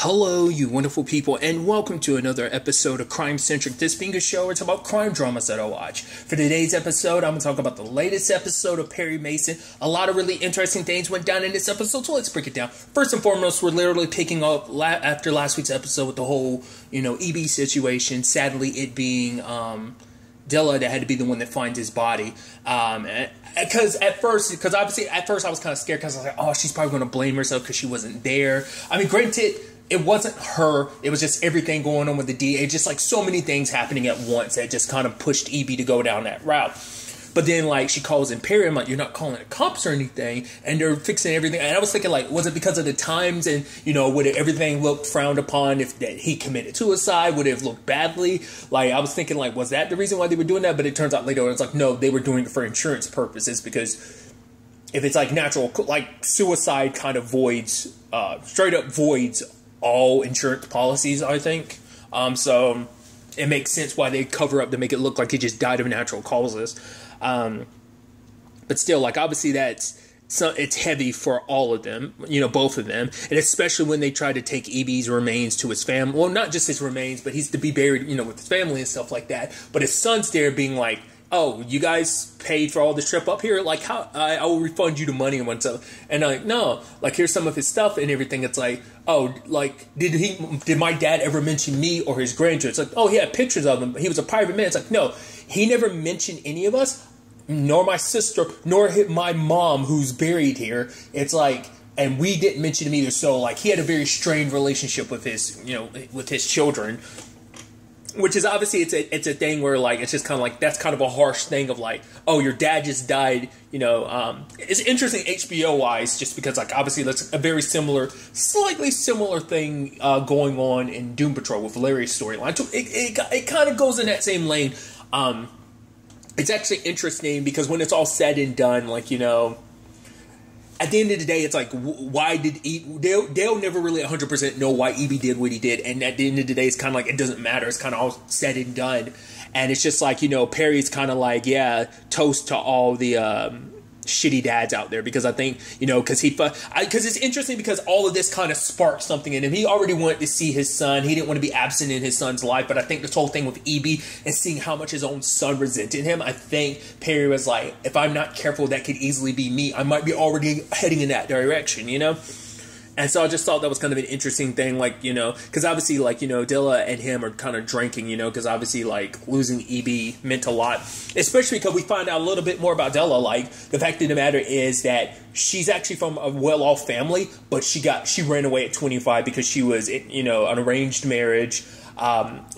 Hello, you wonderful people, and welcome to another episode of Crime Centric. This being a show, it's about crime dramas that I watch. For today's episode, I'm going to talk about the latest episode of Perry Mason. A lot of really interesting things went down in this episode, so let's break it down. First and foremost, we're literally picking up after last week's episode with the whole, EB situation. Sadly, it being Dilla that had to be the one that finds his body. Because at first I was kind of scared because I was like, oh, she's probably going to blame herself because she wasn't there. I mean, granted, it wasn't her. It was just everything going on with the DA. Just like so many things happening at once that just kind of pushed EB to go down that route. But then, like, she calls in Perry. I'm like, you're not calling the cops or anything. And they're fixing everything. And I was thinking, like, was it because of the times? And, would everything look frowned upon if that he committed suicide? Would it have looked badly? Like, I was thinking, like, was that the reason why they were doing that? But it turns out later, it's like, no, they were doing it for insurance purposes. Because if it's, like, natural, like, suicide kind of voids, straight up voids all insurance policies, I think. So it makes sense why they cover up to make it look like he just died of natural causes. But still, like, obviously it's heavy for all of them, both of them. And especially when they try to take EB's remains to his family. Well, not just his remains, but he's to be buried, with his family and stuff like that. But his son's there being like, oh, you guys paid for all this trip up here? Like, how I will refund you the money and stuff. And I'm like, no, like, here's some of his stuff and everything. It's like, oh, like, did my dad ever mention me or his grandchildren? It's like, oh, he had pictures of him. He was a private man. It's like, no, he never mentioned any of us, nor my sister, nor my mom who's buried here. It's like, and we didn't mention him either. So, like, he had a very strained relationship with his, with his children. Which is obviously, it's a thing where, like, it's just kind of like, that's kind of a harsh thing of like, oh, your dad just died, It's interesting HBO-wise, just because, like, obviously that's a very slightly similar thing going on in Doom Patrol with Larry's storyline. It kind of goes in that same lane. It's actually interesting because when it's all said and done, like, at the end of the day, it's like, why did they'll never really 100% know why EB did what he did. And at the end of the day, it's kind of like, it doesn't matter. It's kind of all said and done. And it's just like, Perry's kind of like, yeah, toast to all the shitty dads out there, because I think, because it's interesting because all of this kind of sparked something in him. He already wanted to see his son. He didn't want to be absent in his son's life. But I think this whole thing with EB and seeing how much his own son resented him, I think Perry was like, if I'm not careful, that could easily be me. I might be already heading in that direction, And so I just thought that was kind of an interesting thing, like, because obviously, like, Dilla and him are kind of drinking, because obviously, like, losing EB meant a lot, especially because we find out a little bit more about Dilla. Like, the fact of the matter is that she's actually from a well-off family, but she ran away at 25 because she was, an arranged marriage.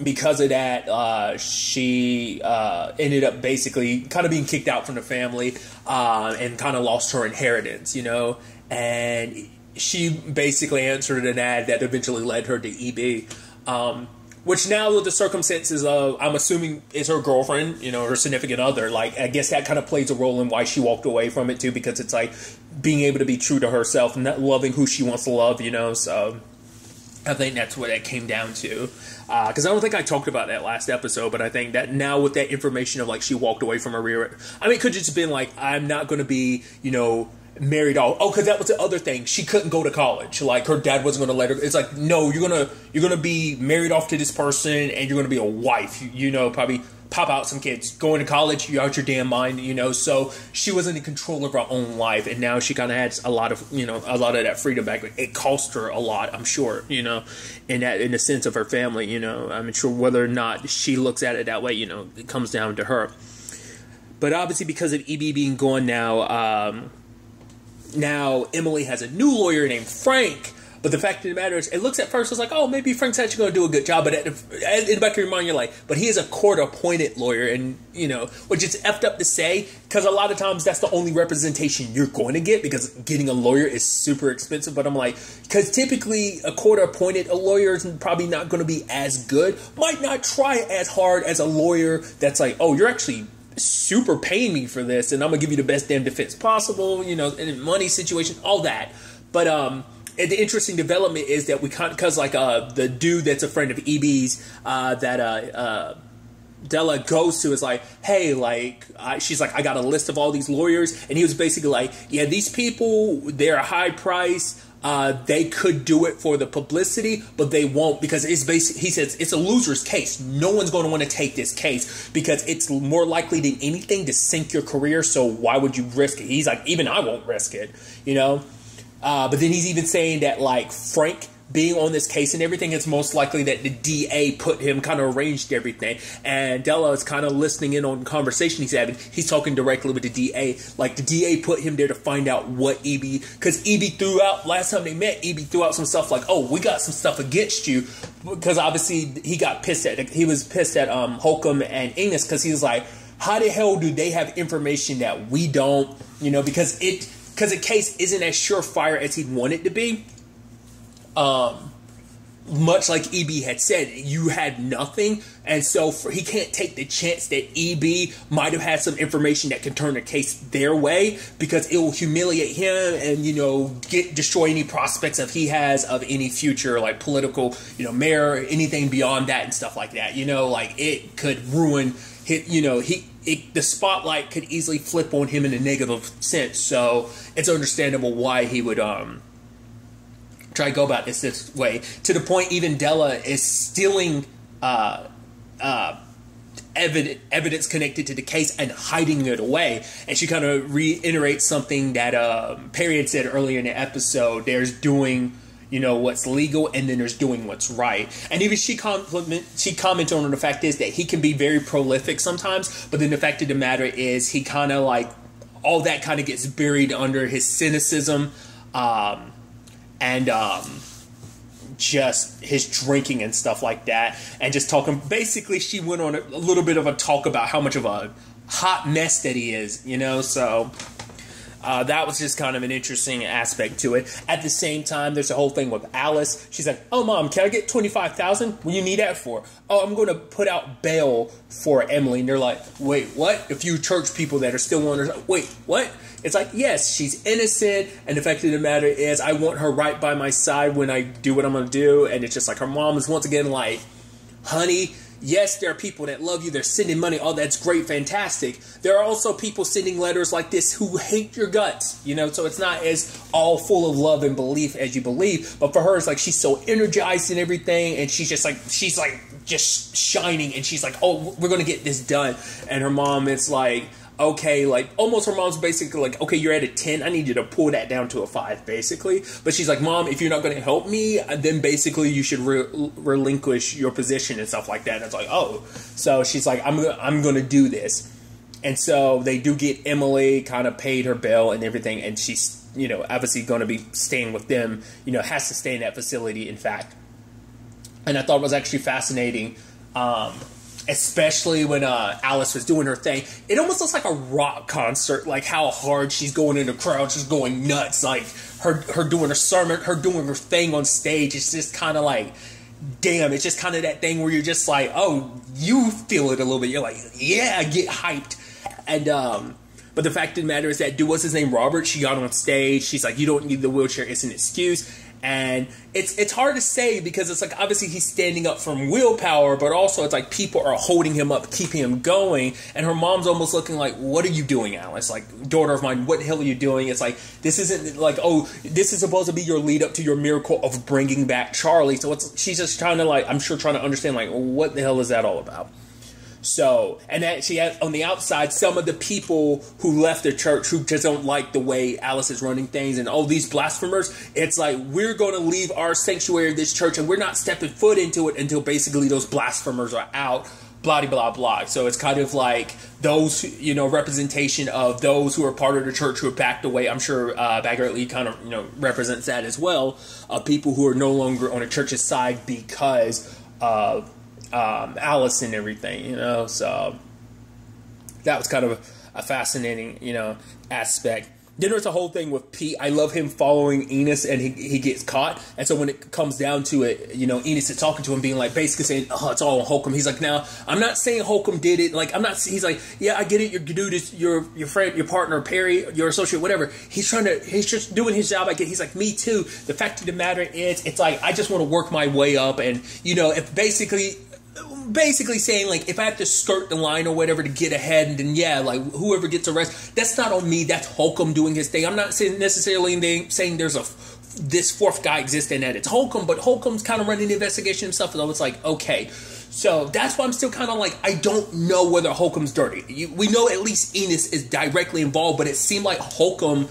Because of that, she ended up basically kind of being kicked out from the family and kind of lost her inheritance, and she basically answered an ad that eventually led her to EB, which now with the circumstances of, I'm assuming is her girlfriend, her significant other. Like, I guess that kind of plays a role in why she walked away from it too, because it's like being able to be true to herself and not loving who she wants to love, so I think that's what that came down to. Because I don't think I talked about that last episode, but I think that now with that information of, like, she walked away from her rear, I mean, it could just have been like, I'm not going to be, married off. Oh, because that was the other thing. She couldn't go to college. Like, her dad wasn't going to let her. It's like, no, you're gonna be married off to this person, and you're gonna be a wife. Probably pop out some kids. Going to college, you're out your damn mind. So she wasn't in control of her own life, and now she kind of has a lot of that freedom back. It cost her a lot, I'm sure. In the sense of her family. I'm sure whether or not she looks at it that way. It comes down to her. But obviously, because of EB being gone now. Now, Emily has a new lawyer named Frank, but the fact of the matter is, it looks at first, it's like, oh, maybe Frank's actually going to do a good job, but in the back of your mind, you're like, but he is a court-appointed lawyer, and, which is effed up to say, because a lot of times that's the only representation you're going to get, because getting a lawyer is super expensive, but I'm like, because typically a court-appointed lawyer is probably not going to be as good, might not try as hard as a lawyer that's like, oh, you're actually super paying me for this, and I'm gonna give you the best damn defense possible, in money situation, all that. But the interesting development is that we because like the dude that's a friend of EB's that Della goes to is like, hey, like, she's like, I got a list of all these lawyers, and he was basically like, yeah, these people, they're a high price. they could do it for the publicity, but they won't because it's basically, he says it's a loser's case. No one's going to want to take this case because it's more likely than anything to sink your career. So why would you risk it? He's like, even I won't risk it, you know? But then he's even saying that like Frank being on this case and everything, it's most likely that the DA put him, kind of arranged everything. And Della is kind of listening in on the conversation he's having. He's talking directly with the DA. Like, the DA put him there to find out what EB... Because EB threw out... Last time they met, EB threw out some stuff like, oh, we got some stuff against you. Because obviously he got pissed at... He was pissed at Holcomb and Enos because he was like, how the hell do they have information that we don't? You know, because the case isn't as surefire as he'd want it to be. Much like EB had said, you had nothing, and so he can't take the chance that EB might have had some information that could turn the case their way, because it will humiliate him and, you know, destroy any prospects of he has of any future, like, political, you know, mayor, anything beyond that and stuff like that. You know, like, it could ruin his, you know, the spotlight could easily flip on him in a negative sense. So it's understandable why he would try to go about this way, to the point even Della is stealing evidence connected to the case and hiding it away. And she kind of reiterates something that Perry had said earlier in the episode. There's doing, you know, what's legal, and then there's doing what's right. And even she commented on the fact is that he can be very prolific sometimes, but then the fact of the matter is he kind of like, all that kind of gets buried under his cynicism, and just his drinking and stuff like that, and just talking. Basically, she went on a little bit of a talk about how much of a hot mess that he is, you know. So that was just kind of an interesting aspect to it. At the same time, there's a whole thing with Alice. She's like, "Oh, Mom, can I get $25,000? What do you need that for?" "Oh, I'm going to put out bail for Emily." And they're like, "Wait, what?" A few church people that are still on her. Wait, what? It's like, yes, she's innocent, and the fact of the matter is I want her right by my side when I do what I'm going to do. And it's just like her mom is once again like, honey, yes, there are people that love you. They're sending money. Oh, that's great, fantastic. There are also people sending letters like this who hate your guts, you know, so it's not as all full of love and belief as you believe. But for her, it's like she's so energized and everything, and she's like just shining, and she's like, oh, we're going to get this done. And her mom is like, okay, like, almost her mom's basically like, okay, you're at a 10, I need you to pull that down to a 5, basically. But she's like, Mom, if you're not going to help me, then basically you should relinquish your position and stuff like that. And it's like, oh. So she's like, I'm going to do this. And so they do get Emily, kind of paid her bail and everything, and she's, you know, obviously going to be staying with them, you know, has to stay in that facility, in fact. And I thought it was actually fascinating, especially when Alice was doing her thing. It almost looks like a rock concert, like how hard she's going in the crowd, just going nuts. Like her doing her sermon, her doing her thing on stage. It's just kind of like, damn, it's just kind of that thing where you're just like, oh, you feel it a little bit. You're like, yeah, get hyped. And but the fact of the matter is that dude, what's his name, Robert, she got on stage. She's like, you don't need the wheelchair. It's an excuse. And it's hard to say because it's like, obviously he's standing up from willpower, but also it's like people are holding him up, keeping him going. And her mom's almost looking like, what are you doing, Alice? Like, daughter of mine, what the hell are you doing? It's like, this isn't like, oh, this is supposed to be your lead up to your miracle of bringing back Charlie. So she's just trying to, like, I'm sure trying to understand, like, what the hell is that all about? So, and that she has on the outside some of the people who left the church who just don't like the way Alice is running things, and all these blasphemers. It's like, we're going to leave our sanctuary of this church and we're not stepping foot into it until basically those blasphemers are out, blah, blah, blah. So it's kind of like those, you know, representation of those who are part of the church who have backed away. I'm sure Bagger Lee kind of, you know, represents that as well, of people who are no longer on the church's side because of Alice and everything, you know. So that was kind of a fascinating, you know, aspect. Then there's a whole thing with Pete. I love him following Enos, and he gets caught. And so when it comes down to it, you know, Enos is talking to him, being like, basically saying, oh, it's all on Holcomb. He's like, now, I'm not saying Holcomb did it. Like, I'm not, he's like, yeah, I get it. Your dude is your friend, your partner, Perry, your associate, whatever. He's just doing his job. I get, he's like, me too. The fact of the matter is, it's like, I just want to work my way up. And, you know, if basically saying, like, if I have to skirt the line or whatever to get ahead, and then, yeah, like, whoever gets arrested, that's not on me. That's Holcomb doing his thing. I'm not necessarily saying there's a this fourth guy exists and that it's Holcomb, but Holcomb's kind of running the investigation himself, and I was like, okay. So that's why I'm still kind of like, I don't know whether Holcomb's dirty. We know at least Enos is directly involved, but it seemed like Holcomb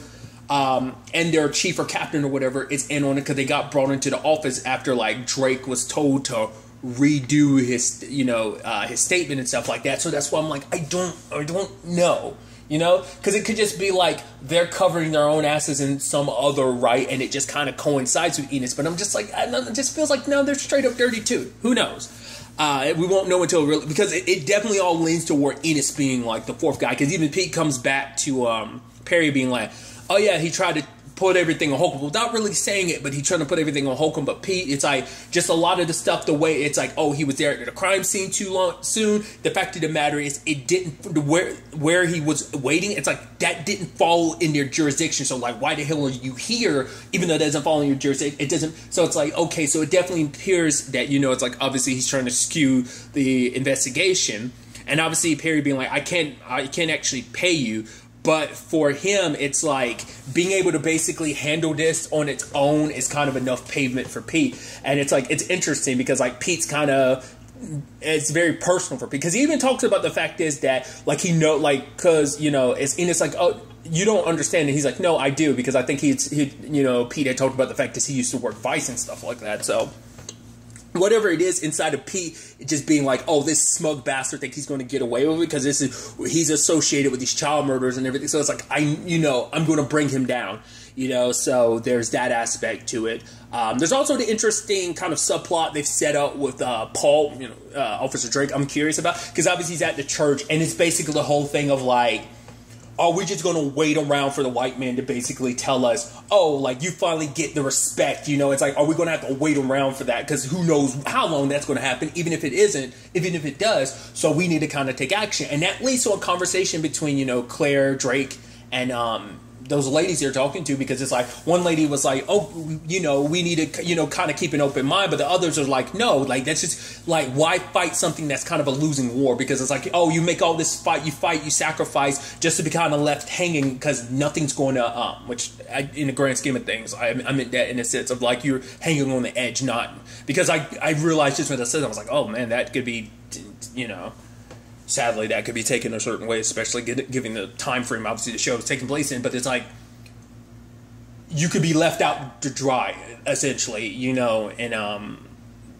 and their chief or captain or whatever is in on it because they got brought into the office after like Drake was told to redo his, his statement and stuff like that. So that's why I'm like, I don't know. Because it could just be like they're covering their own asses in some other right, and it just kind of coincides with Enos. But I'm just like, it just feels like, no, they're straight up dirty too. Who knows? We won't know until really, because it definitely all leans toward Enos being like the fourth guy. Because even Pete comes back to Perry being like, oh yeah, he tried to put everything on Holcomb without really saying it, but he's trying to put everything on Holcomb. But Pete, it's like just a lot of the stuff, the way it's like, oh, he was there at the crime scene soon. The fact of the matter is, it didn't, where he was waiting, it's like that didn't fall in their jurisdiction. So like, why the hell are you here? Even though it doesn't fall in your jurisdiction, it doesn't. So it's like, okay, so it definitely appears that, it's like obviously he's trying to skew the investigation, and obviously Perry being like, I can't actually pay you. But for him, it's like being able to basically handle this on its own is kind of enough pavement for Pete. And it's like, it's interesting because like Pete's kind of, it's very personal for Pete. Because he even talks about the fact is that like because, it's Enos like, oh, you don't understand. And he's like, no, I do. Because I think Pete had talked about the fact that he used to work Vice and stuff like that. So whatever it is inside of Pete, it just being like, oh, this smug bastard thinks he's going to get away with it because he's associated with these child murders and everything. So it's like, I'm going to bring him down, so there's that aspect to it. There's also the interesting kind of subplot they've set up with Paul, Officer Drake. I'm curious about, because obviously he's at the church, and it's basically the whole thing of like, are we just going to wait around for the white man to basically tell us, oh, like, you finally get the respect, It's like, are we going to have to wait around for that? Because who knows how long that's going to happen, even if it does. So we need to kind of take action. And that leads to a conversation between, Claire, Drake, and those ladies they're talking to, because it's like, one lady was like, oh, we need to, kind of keep an open mind. But the others are like, no, like, that's just like, why fight something that's kind of a losing war? Because it's like, oh, you make all this fight, you sacrifice just to be kind of left hanging because nothing's going to, which in the grand scheme of things, I meant that in a sense of like, you're hanging on the edge, not because I realized just when I said that, I was like, oh man, that could be, sadly, that could be taken a certain way, especially given the time frame, obviously, the show is taking place in. But it's like, you could be left out to dry, essentially, And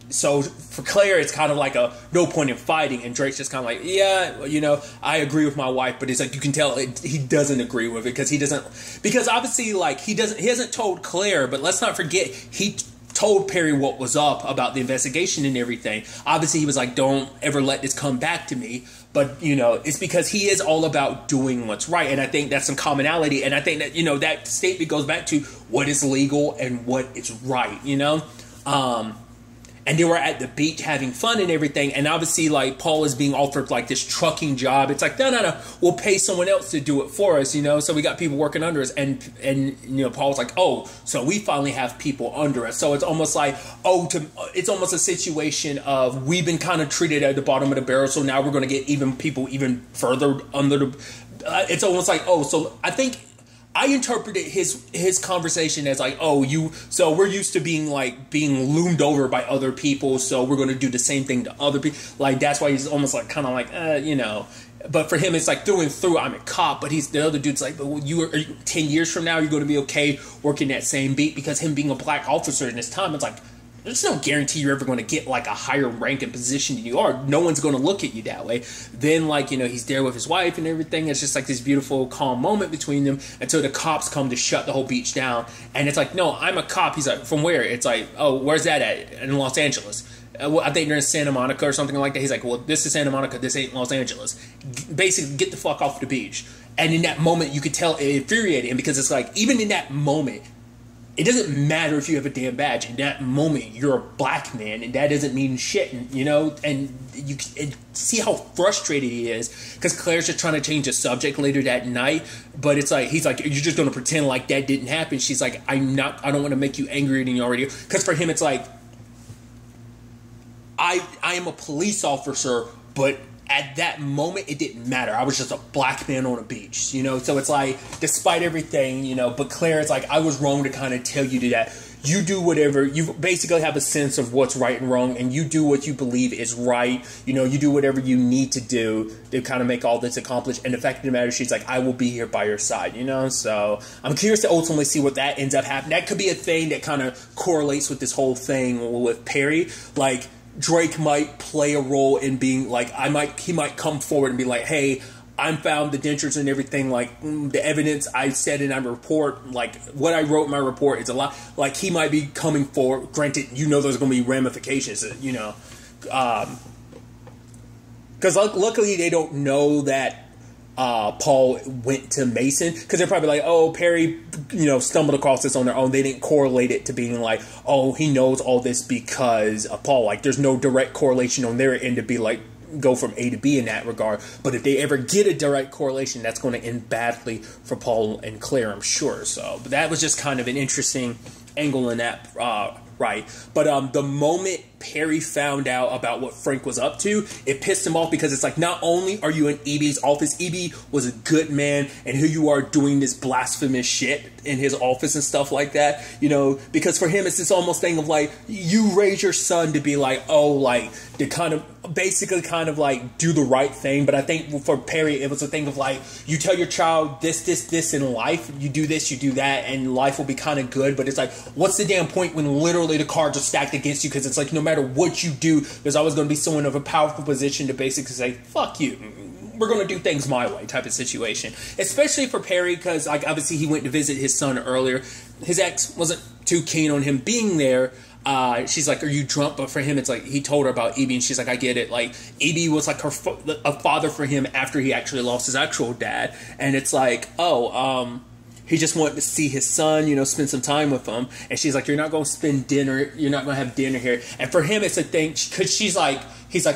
so for Claire, it's kind of like a no point in fighting. And Drake's just kind of like, yeah, I agree with my wife. But it's like, you can tell he doesn't agree with it because obviously, like, he hasn't told Claire. But let's not forget, he told Perry what was up about the investigation and everything. Obviously, he was like, don't ever let this come back to me. But, it's because he is all about doing what's right. And I think that's some commonality. And I think that, that statement goes back to what is legal and what is right, And they were at the beach having fun and everything. And obviously, like, Paul is being offered, like, this trucking job. It's like, no, we'll pay someone else to do it for us, So we got people working under us. And Paul's like, oh, so we finally have people under us. So it's almost like, it's almost a situation of we've been kind of treated at the bottom of the barrel. So now we're going to get people even further under the... it's almost like, so I think... I interpreted his conversation as like, so we're used to being loomed over by other people, so we're going to do the same thing to other people. Like, that's why he's almost like kind of like, But for him, it's like through and through, I'm a cop. But the other dude's like, but 10 years from now, you're going to be okay working that same beat, because him being a black officer in this time, it's like, there's no guarantee you're ever going to get like a higher rank and position than you are. No one's going to look at you that way. Then, like, he's there with his wife and everything. It's just like this beautiful, calm moment between them until the cops come to shut the whole beach down. And it's like, no, I'm a cop. He's like, from where? It's like, oh, where's that at? In Los Angeles. I think they're in Santa Monica or something like that. He's like, well, this is Santa Monica. This ain't Los Angeles. Basically, get the fuck off the beach. And in that moment, you could tell it infuriated him, because it's like, even in that moment, it doesn't matter if you have a damn badge. In that moment, you're a black man, and that doesn't mean shit. And, and you can see how frustrated he is, because Claire's just trying to change the subject later that night. But it's like, he's like, you're just going to pretend like that didn't happen. She's like, I don't want to make you angrier than you already are. Because for him, it's like, I am a police officer, but at that moment, it didn't matter. I was just a black man on a beach, you know? So it's like, despite everything, you know, but Claire, it's like, I was wrong to kind of tell you that. You do whatever, you basically have a sense of what's right and wrong, and you do what you believe is right. You know, you do whatever you need to do to kind of make all this accomplished. And the fact of the matter, she's like, I will be here by your side, you know? So I'm curious to ultimately see what that ends up happening. That could be a thing that kind of correlates with this whole thing with Perry. Like, Drake might play a role in being like, he might come forward and be like, hey, I'm found the dentures and everything, like, the evidence I said in my report, like, what I wrote in my report is a lot, like, he might be coming forward. Granted, you know there's going to be ramifications, you know, because luckily they don't know that Paul went to Mason, because they're probably like, oh, Perry, you know, stumbled across this on their own. They didn't correlate it to being like, oh, he knows all this because of Paul. Like, there's no direct correlation on their end to be like, go from A to B in that regard. But if they ever get a direct correlation, that's going to end badly for Paul and Claire, I'm sure. So, but that was just kind of an interesting angle in that, right? But the moment Perry found out about what Frank was up to, it pissed him off, because it's like, not only are you in EB's office, EB was a good man, and here you are doing this blasphemous shit in his office and stuff like that, you know, because for him it's this almost thing of like, you raise your son to be like, oh, like, to kind of basically kind of like do the right thing. But I think for Perry it was a thing of like, you tell your child this in life, you do this, you do that, and life will be kind of good. But it's like, what's the damn point when literally the cards are stacked against you? Because it's like, no matter what you do, there's always going to be someone of a powerful position to basically say, fuck you, we're going to do things my way, type of situation. Especially for Perry, because like, obviously he went to visit his son earlier. His ex wasn't too keen on him being there. She's like, are you drunk? But for him, it's like, he told her about EB, and she's like, I get it. Like, EB was like a father for him after he actually lost his actual dad. And it's like, oh, he just wanted to see his son, you know, spend some time with him. And she's like, you're not going to spend dinner. You're not going to have dinner here. And for him, it's a thing, because he's like,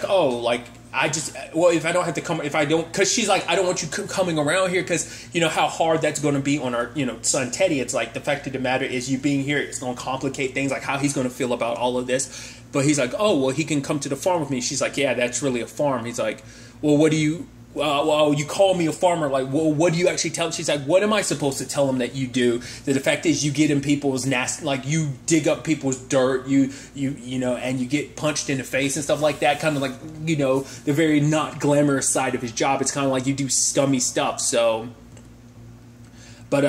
oh, like, if I don't have to come, if I don't, because she's like, I don't want you coming around here, because you know how hard that's going to be on our, you know, son Teddy. It's like, the fact of the matter is, you being here, it's going to complicate things, like how he's going to feel about all of this. But he's like, oh, well, he can come to the farm with me. She's like, yeah, that's really a farm. He's like, well, what do you, well, you call me a farmer, like, well, what do you actually tell him? She's like, what am I supposed to tell him that you do? The fact is, you get in people's nasty, like, you dig up people's dirt, you know, and you get punched in the face and stuff like that, kind of like, you know, the very not glamorous side of his job. It's kind of like you do scummy stuff. So, but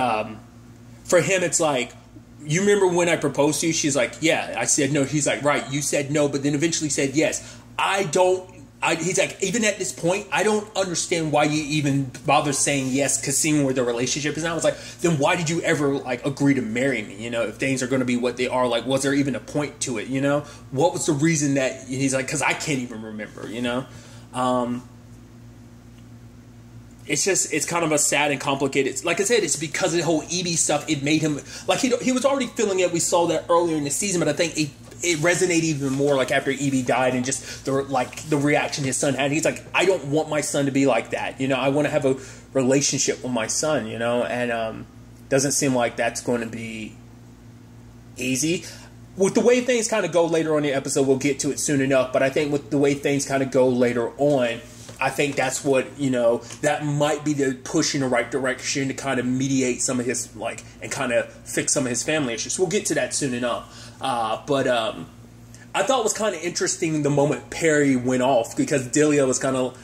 for him, it's like, you remember when I proposed to you? She's like, yeah. I said no. He's like, right, you said no, but then eventually said yes. He's like, even at this point, I don't understand why you even bother saying yes, because seeing where the relationship is now, I was like, then why did you ever, like, agree to marry me? You know, if things are going to be what they are, like, was there even a point to it, you know? What was the reason that, he's like, because I can't even remember, you know? It's just, it's kind of a sad and complicated, like I said, it's because of the whole EB stuff, it made him, like, he was already feeling it, we saw that earlier in the season, but I think it resonated even more, like, after EB died, and just the reaction his son had. He's like, I don't want my son to be like that, you know, I want to have a relationship with my son, you know, and doesn't seem like that's going to be easy. With the way things kind of go later on in the episode, we'll get to it soon enough, but I think with the way things kind of go later on, I think that's what, you know, that might be the push in the right direction to kind of mediate some of his, like, and kind of fix some of his family issues. We'll get to that soon enough. But I thought it was kind of interesting the moment Perry went off, because Delia was kind of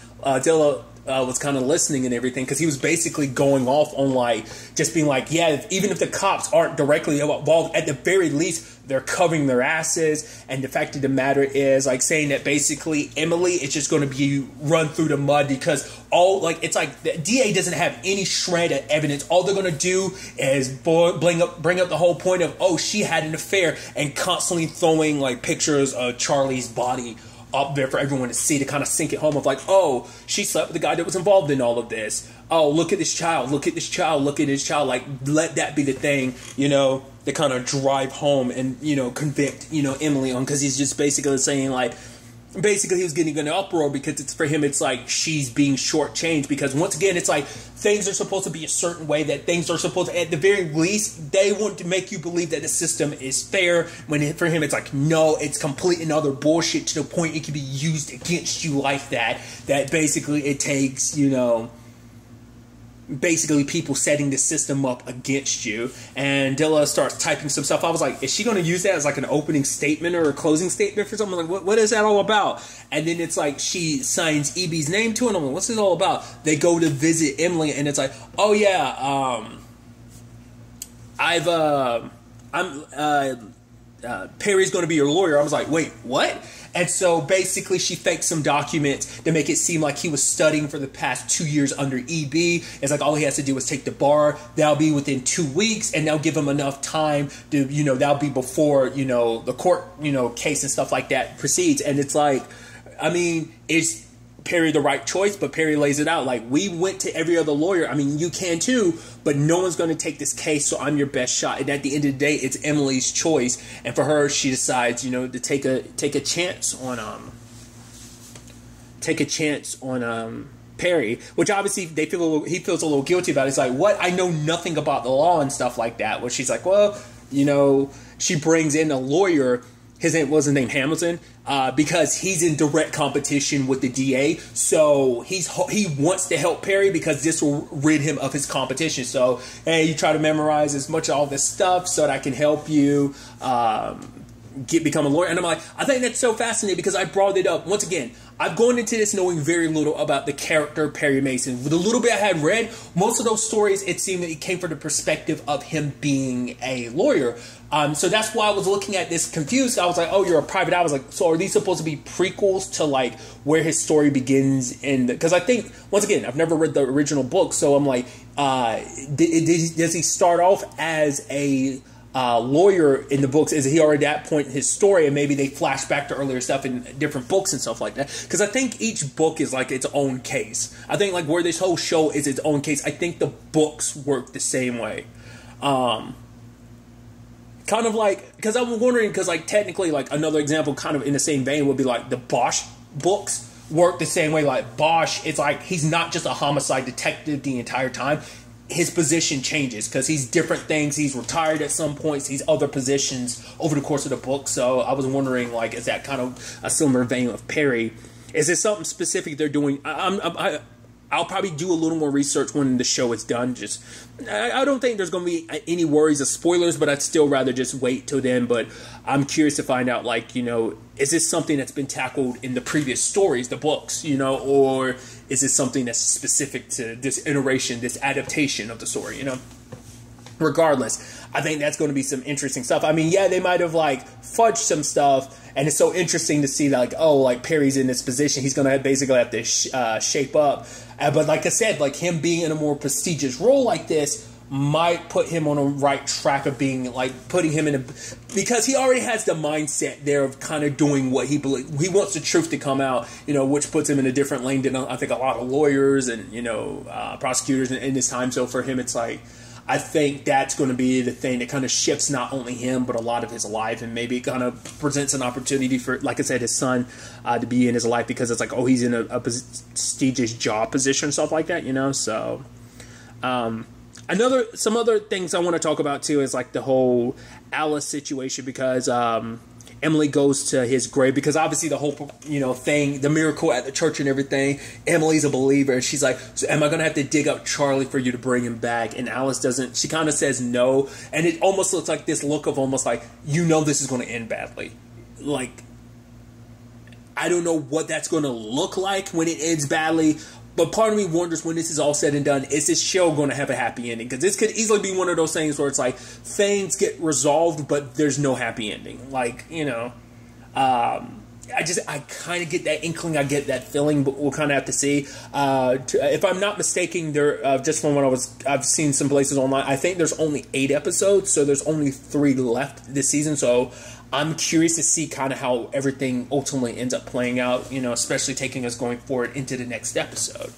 listening and everything, because he was basically going off on, like, just being like, yeah, even if the cops aren't directly involved, at the very least they're covering their asses. And the fact of the matter is, like, saying that basically Emily is just going to be run through the mud, because it's like the DA doesn't have any shred of evidence. All they're going to do is bring up the whole point of, oh, she had an affair, and constantly throwing, like, pictures of Charlie's body up there for everyone to see, to kind of sink it home of like, oh, she slept with the guy that was involved in all of this. Oh, look at this child, look at this child, look at this child. Like, let that be the thing, you know, to kind of drive home and, you know, convict, you know, Emily on, because he's just basically saying, like, basically he was getting an uproar because it's for him, it's like she's being shortchanged, because once again, it's like things are supposed to be a certain way, that things are supposed to, at the very least, they want to make you believe that the system is fair, when for him it's like, no, it's complete and utter bullshit, to the point it can be used against you like that basically it takes, you know, basically people setting the system up against you. And Dilla starts typing some stuff. I was like, is she going to use that as like an opening statement or a closing statement for something? Like, what is that all about? And then it's like she signs EB's name to it. I'm like, what's this all about? They go to visit Emily, and it's like, oh yeah, Perry's going to be your lawyer. I was like, wait, what? And so basically she faked some documents to make it seem like he was studying for the past 2 years under EB. It's like all he has to do is take the bar. That'll be within 2 weeks, and they'll give him enough time to, you know, that'll be before, you know, the court, you know, case and stuff like that proceeds. And it's like, I mean, it's Perry the right choice, but Perry lays it out like, we went to every other lawyer. I mean, you can too, but no one's going to take this case, so I'm your best shot. And at the end of the day, it's Emily's choice, and for her, she decides, you know, to take a chance on Perry, which obviously he feels a little guilty about it. It's like, what? I know nothing about the law and stuff like that. Where she's like, well, you know, she brings in a lawyer. His name was Hamilton, because he's in direct competition with the DA. So he wants to help Perry because this will rid him of his competition. So, hey, you try to memorize as much of all this stuff so that I can help you become a lawyer. And I'm like, I think that's so fascinating, because I brought it up. Once again, I've gone into this knowing very little about the character Perry Mason. With the little bit I had read, most of those stories, it seemed that it came from the perspective of him being a lawyer. So that's why I was looking at this confused. I was like, oh, you're a private eye. I was like, so are these supposed to be prequels to like where his story begins? Because I think, once again, I've never read the original book. So I'm like, does he start off as a lawyer in the books? Is he already at that point in his story, and maybe they flash back to earlier stuff in different books and stuff like that? Because I think each book is like its own case. I think like where this whole show is its own case, I think the books work the same way. Kind of like, because I'm wondering, because like technically like another example kind of in the same vein would be like the Bosch books work the same way. Like Bosch, it's like he's not just a homicide detective the entire time. His position changes because he's different things. He's retired at some points. He's other positions over the course of the book. So I was wondering, like, is that kind of a similar vein of Perry? Is it something specific they're doing? I'll probably do a little more research when the show is done. Just, I don't think there's going to be any worries of spoilers, but I'd still rather just wait till then. But I'm curious to find out, like, you know, is this something that's been tackled in the previous stories, the books, you know, or is this something that's specific to this iteration, this adaptation of the story, you know? Regardless, I think that's going to be some interesting stuff. I mean, yeah, they might have like fudged some stuff, and it's so interesting to see like, oh, like Perry's in this position, he's going to basically have to shape up. But like I said, like him being in a more prestigious role like this might put him on a right track of being like putting him in a, because he already has the mindset there of kind of doing what he believes. He wants the truth to come out, you know, which puts him in a different lane than I think a lot of lawyers and, you know, prosecutors in this time. So for him, it's like, I think that's going to be the thing that kind of shifts not only him, but a lot of his life, and maybe kind of presents an opportunity for, like I said, his son to be in his life, because it's like, oh, he's in a prestigious job position, stuff like that, you know? So, some other things I want to talk about too is like the whole Alice situation, because Emily goes to his grave, because obviously the whole, you know, thing, the miracle at the church and everything, Emily's a believer, and she's like, so am I going to have to dig up Charlie for you to bring him back? And Alice doesn't, she kind of says no, and it almost looks like this look of almost like, you know, this is going to end badly. Like, I don't know what that's going to look like when it ends badly, but part of me wonders, when this is all said and done, is this show going to have a happy ending? Because this could easily be one of those things where it's like, things get resolved, but there's no happy ending. Like, you know, I kind of get that inkling, I get that feeling, but we'll kind of have to see. If I'm not mistaken, there, just from what I've seen some places online, I think there's only 8 episodes, so there's only 3 left this season, so I'm curious to see kind of how everything ultimately ends up playing out, you know, especially taking us going forward into the next episode.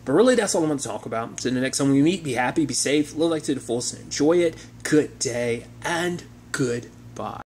But really, that's all I want to talk about. So the next time we meet, be happy, be safe, live life to the fullest, and enjoy it. Good day, and goodbye.